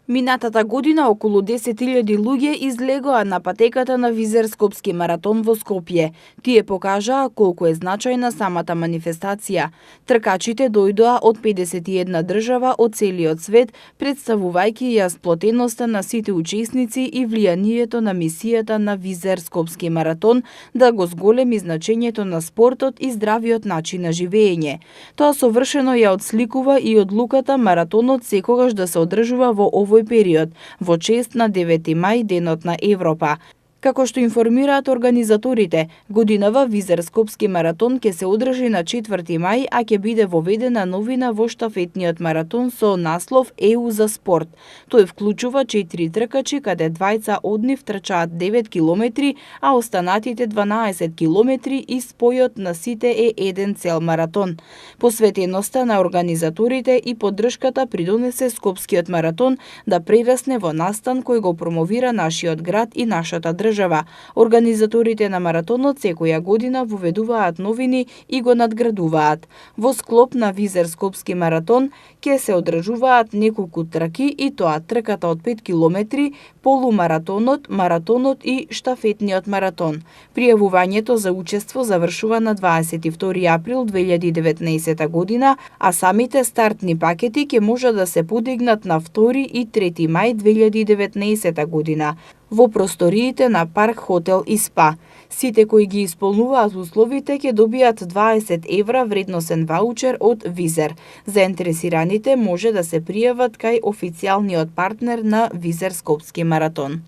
Минатата година околу 10.000 луѓе излегоа на патеката на Визер-Скопски маратон во Скопје. Тие покажаа колку е значајна самата манифестација. Тркачите дојдоа од 51 држава од целиот свет, представувајќи ја сплотеноста на сите учесници и влијанието на мисијата на Визер-Скопски маратон да го зголеми значењето на спортот и здравиот начин на живење. Тоа совршено ја отсликува и одлуката маратонот секогаш да се одржува во овој период, во чест на 9 мај, денот на Европа. Како што информираат организаторите, годинава Визер-Скопски маратон ќе се одржи на 4 мај, а ќе биде воведена новина во штафетниот маратон со наслов ЕУ за спорт. Тој вклучува 4 тркачи, каде двајца од нив трчаат 9 километри, а останатите 12 километри и спојот на сите е еден цел маратон. Посветеноста на организаторите и поддршката придонесе Скопскиот маратон да прерасне во настан кој го промовира нашиот град и нашата држава. Организаторите на маратонот секоја година воведуваат новини и го надградуваат. Во склоп на Визер-Скопски маратон ќе се одржуваат неколку трки, и тоа трката од 5 километри, полумаратонот, маратонот и штафетниот маратон. Пријавувањето за учество завршува на 22 април 2019 година, а самите стартни пакети ќе може да се подигнат на 2 и 3 мај 2019 година во просториите на Парк Хотел и Спа. Сите кои ги исполнуваат условите ќе добијат 20 евра вредносен ваучер од Визер. Заинтересираните може да се пријават кај официјалниот партнер на Визер-Скопски маратон.